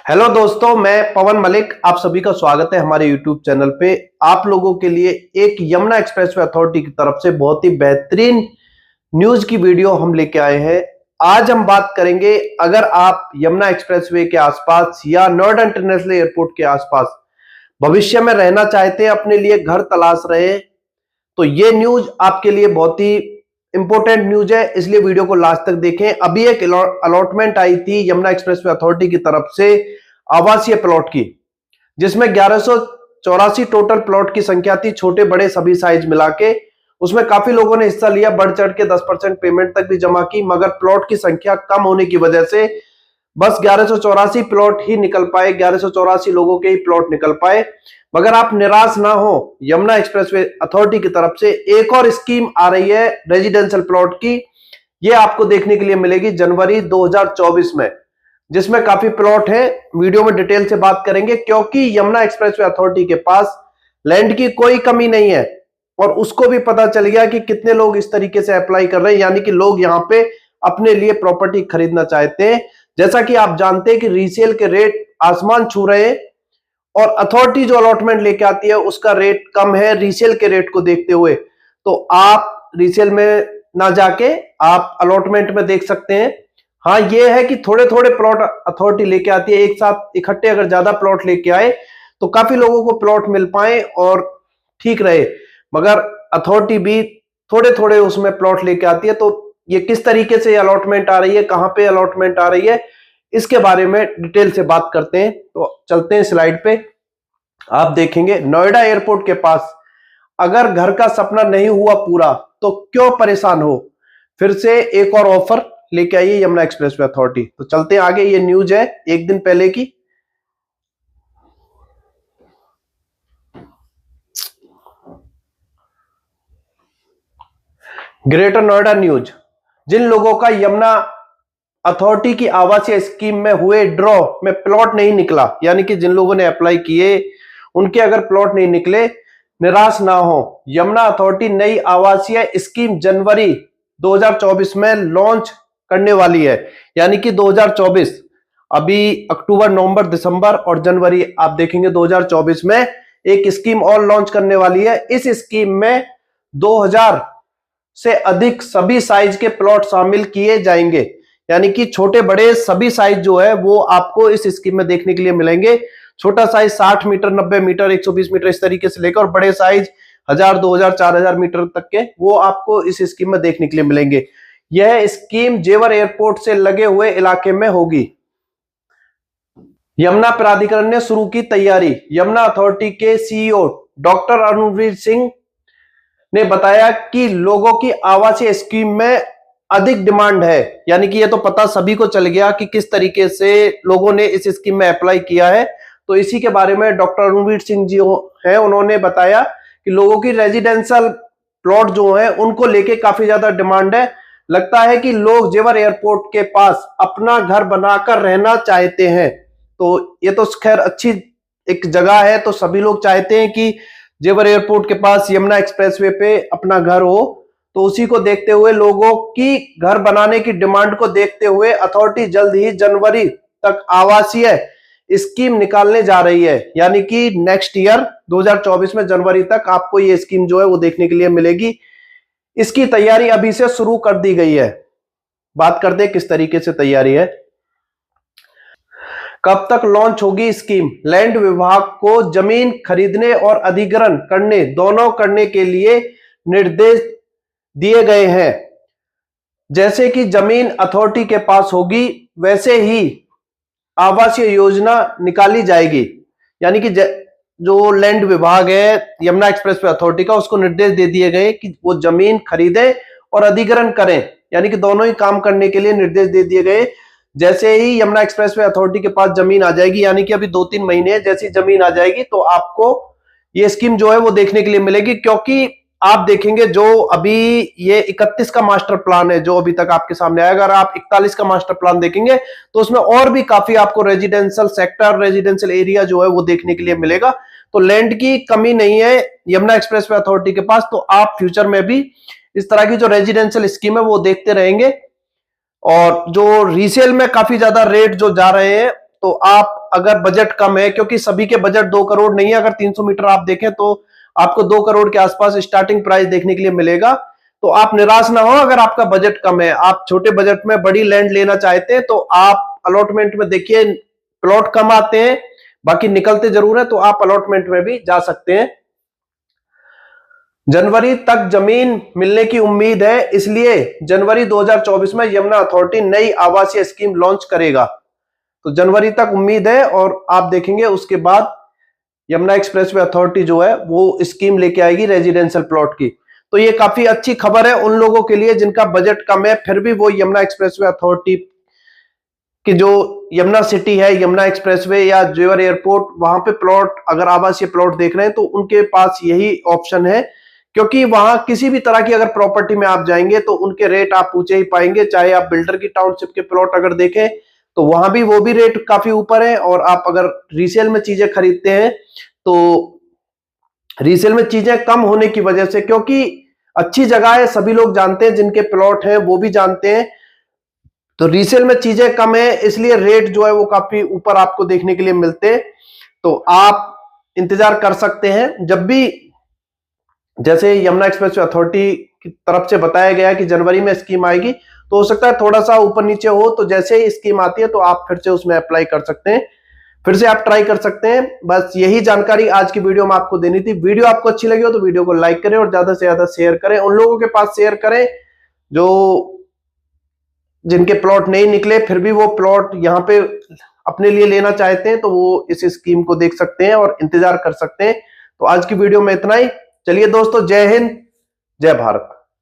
Hello दोस्तों, मैं पवन मलिक। आप सभी का स्वागत है हमारे यूट्यूब चैनल पे। आप लोगों के लिए एक यमुना एक्सप्रेसवे अथॉरिटी की तरफ से बहुत ही बेहतरीन न्यूज की वीडियो हम लेके आए हैं। आज हम बात करेंगे, अगर आप यमुना एक्सप्रेसवे के आसपास या नोएडा इंटरनेशनल एयरपोर्ट के आसपास भविष्य में रहना चाहते हैं, अपने लिए घर तलाश रहे हैं, तो ये न्यूज आपके लिए बहुत ही इंपॉर्टेंट न्यूज है, इसलिए वीडियो को लास्ट तक देखें। अभी एक अलॉटमेंट आई थी यमुना एक्सप्रेसवे अथॉरिटी की तरफ से आवासीय प्लॉट की, जिसमें 1184 टोटल प्लॉट की संख्या थी, छोटे बड़े सभी साइज मिला के। उसमें काफी लोगों ने हिस्सा लिया, बढ़ चढ़ के 10% पेमेंट तक भी जमा की, मगर प्लॉट की संख्या कम होने की वजह से बस 1184 प्लॉट ही निकल पाए, 1184 लोगों के ही प्लॉट निकल पाए। मगर आप निराश ना हो, यमुना एक्सप्रेसवे अथॉरिटी की तरफ से एक और स्कीम आ रही है रेजिडेंशियल प्लॉट की। ये आपको देखने के लिए मिलेगी जनवरी 2024 में, जिसमें काफी प्लॉट है। वीडियो में डिटेल से बात करेंगे, क्योंकि यमुना एक्सप्रेसवे अथॉरिटी के पास लैंड की कोई कमी नहीं है और उसको भी पता चल गया कि कितने लोग इस तरीके से अप्लाई कर रहे हैं, यानी कि लोग यहाँ पे अपने लिए प्रॉपर्टी खरीदना चाहते हैं। जैसा कि आप जानते हैं कि रीसेल के रेट आसमान छू रहे हैं और अथॉरिटी जो अलॉटमेंट लेके आती है उसका रेट कम है रीसेल के रेट को देखते हुए। तो आप रीसेल में ना जाके आप अलॉटमेंट में देख सकते हैं। हाँ, ये है कि थोड़े थोड़े प्लॉट अथॉरिटी लेके आती है, एक साथ इकट्ठे अगर ज्यादा प्लॉट लेके आए तो काफी लोगों को प्लॉट मिल पाए और ठीक रहे, मगर अथॉरिटी भी थोड़े थोड़े उसमें प्लॉट लेके आती है। तो ये किस तरीके से अलॉटमेंट आ रही है, कहां पे अलॉटमेंट आ रही है, इसके बारे में डिटेल से बात करते हैं। तो चलते हैं स्लाइड पे। आप देखेंगे नोएडा एयरपोर्ट के पास अगर घर का सपना नहीं हुआ पूरा तो क्यों परेशान हो, फिर से एक और ऑफर लेके आइए यमुना एक्सप्रेसवे अथॉरिटी। तो चलते हैं आगे। ये न्यूज है एक दिन पहले की। Greater Noida news. जिन लोगों का यमुना अथॉरिटी की आवासीय स्कीम में हुए ड्रॉ में प्लॉट नहीं निकला, यानी कि जिन लोगों ने अप्लाई किए उनके अगर प्लॉट नहीं निकले, निराश ना हो। यमुना अथॉरिटी नई आवासीय स्कीम जनवरी 2024 में लॉन्च करने वाली है, यानी कि 2024, अभी अक्टूबर, नवंबर, दिसंबर और जनवरी आप देखेंगे 2024 में एक स्कीम और लॉन्च करने वाली है। इस स्कीम में 2000 से अधिक सभी साइज के प्लॉट शामिल किए जाएंगे, यानी कि छोटे बड़े सभी साइज जो है वो आपको इस स्कीम में देखने के लिए मिलेंगे। छोटा साइज 60 मीटर, 90 मीटर, 120 मीटर इस तरीके से लेकर और बड़े साइज 1000, 2000, 4000 मीटर तक के वो आपको इस स्कीम में देखने के लिए मिलेंगे। यह स्कीम जेवर एयरपोर्ट से लगे हुए इलाके में होगी। यमुना प्राधिकरण ने शुरू की तैयारी। यमुना अथॉरिटी के सीईओ डॉक्टर अरुणवीर सिंह ने बताया कि लोगों की आवासीय स्कीम में अधिक डिमांड है, यानी कि ये तो पता सभी को चल गया कि किस तरीके से लोगों ने इस स्कीम में अप्लाई किया है। तो इसी के बारे में डॉक्टर अरुणवीर सिंह जी हैं, उन्होंने बताया कि लोगों की रेजिडेंशियल प्लॉट जो है उनको लेके काफी ज्यादा डिमांड है। लगता है कि लोग जेवर एयरपोर्ट के पास अपना घर बनाकर रहना चाहते हैं। तो ये तो खैर अच्छी एक जगह है, तो सभी लोग चाहते हैं कि जेवर एयरपोर्ट के पास यमुना एक्सप्रेसवे पे अपना घर हो। तो उसी को देखते हुए, लोगों की घर बनाने की डिमांड को देखते हुए अथॉरिटी जल्द ही जनवरी तक आवासीय स्कीम निकालने जा रही है, यानी कि नेक्स्ट ईयर 2024 में जनवरी तक आपको ये स्कीम जो है वो देखने के लिए मिलेगी। इसकी तैयारी अभी से शुरू कर दी गई है। बात करते हैं किस तरीके से तैयारी है। कब तक लॉन्च होगी स्कीम? लैंड विभाग को जमीन खरीदने और अधिग्रहण करने दोनों करने के लिए निर्देश दिए गए हैं। जैसे कि जमीन अथॉरिटी के पास होगी वैसे ही आवासीय योजना निकाली जाएगी, यानी कि जो लैंड विभाग है यमुना एक्सप्रेसवे अथॉरिटी का, उसको निर्देश दे दिए गए कि वो जमीन खरीदे और अधिग्रहण करें, यानी कि दोनों ही काम करने के लिए निर्देश दे दिए गए। जैसे ही यमुना एक्सप्रेसवे अथॉरिटी के पास जमीन आ जाएगी, यानी कि अभी 2-3 महीने, जैसी जमीन आ जाएगी तो आपको ये स्कीम जो है वो देखने के लिए मिलेगी। क्योंकि आप देखेंगे जो अभी ये 31 का मास्टर प्लान है जो अभी तक आपके सामने आया, अगर आप 41 का मास्टर प्लान देखेंगे तो उसमें और भी काफी आपको रेजिडेंशियल सेक्टर, रेजिडेंशियल एरिया जो है वो देखने के लिए मिलेगा। तो लैंड की कमी नहीं है यमुना एक्सप्रेसवे अथॉरिटी के पास। तो आप फ्यूचर में भी इस तरह की जो रेजिडेंशियल स्कीम है वो देखते रहेंगे। और जो रीसेल में काफी ज्यादा रेट जो जा रहे हैं, तो आप अगर बजट कम है, क्योंकि सभी के बजट 2 करोड़ नहीं है, अगर 300 मीटर आप देखें तो आपको 2 करोड़ के आसपास स्टार्टिंग प्राइस देखने के लिए मिलेगा। तो आप निराश ना हो, अगर आपका बजट कम है, आप छोटे बजट में बड़ी लैंड लेना चाहते हैं, तो आप अलॉटमेंट में देखिए प्लॉट कम आते हैं, बाकी निकलते जरूर है, तो आप अलॉटमेंट में भी जा सकते हैं। जनवरी तक जमीन मिलने की उम्मीद है, इसलिए जनवरी 2024 में यमुना अथॉरिटी नई आवासीय स्कीम लॉन्च करेगा। तो जनवरी तक उम्मीद है, और आप देखेंगे उसके बाद यमुना एक्सप्रेसवे अथॉरिटी जो है वो स्कीम लेके आएगी रेजिडेंशियल प्लॉट की। तो ये काफी अच्छी खबर है उन लोगों के लिए जिनका बजट कम है, फिर भी वो यमुना एक्सप्रेसवे अथॉरिटी कि जो यमुना सिटी है, यमुना एक्सप्रेसवे या जेवर एयरपोर्ट, वहां पे प्लॉट, अगर आवासीय प्लॉट देख रहे हैं तो उनके पास यही ऑप्शन है, क्योंकि वहां किसी भी तरह की अगर प्रॉपर्टी में आप जाएंगे तो उनके रेट आप ऊंचे ही पाएंगे। चाहे आप बिल्डर की टाउनशिप के प्लॉट अगर देखें तो वहां भी वो भी रेट काफी ऊपर है, और आप अगर रीसेल में चीजें खरीदते हैं तो रीसेल में चीजें कम होने की वजह से, क्योंकि अच्छी जगह है, सभी लोग जानते हैं, जिनके प्लॉट हैं वो भी जानते हैं, तो रीसेल में चीजें कम है, इसलिए रेट जो है वो काफी ऊपर आपको देखने के लिए मिलते हैं। तो आप इंतजार कर सकते हैं, जब भी जैसे यमुना एक्सप्रेस अथॉरिटी की तरफ से बताया गया कि जनवरी में स्कीम आएगी, तो हो सकता है थोड़ा सा ऊपर नीचे हो, तो जैसे ही स्कीम आती है तो आप फिर से उसमें अप्लाई कर सकते हैं, फिर से आप ट्राई कर सकते हैं। बस यही जानकारी आज की वीडियो में आपको देनी थी। वीडियो आपको अच्छी लगी हो तो वीडियो को लाइक करें और ज्यादा से ज्यादा शेयर करें, उन लोगों के पास शेयर करें जो जिनके प्लॉट नहीं निकले, फिर भी वो प्लॉट यहाँ पे अपने लिए लेना चाहते हैं, तो वो इस स्कीम को देख सकते हैं और इंतजार कर सकते हैं। तो आज की वीडियो में इतना ही। चलिए दोस्तों, जय हिंद, जय भारत।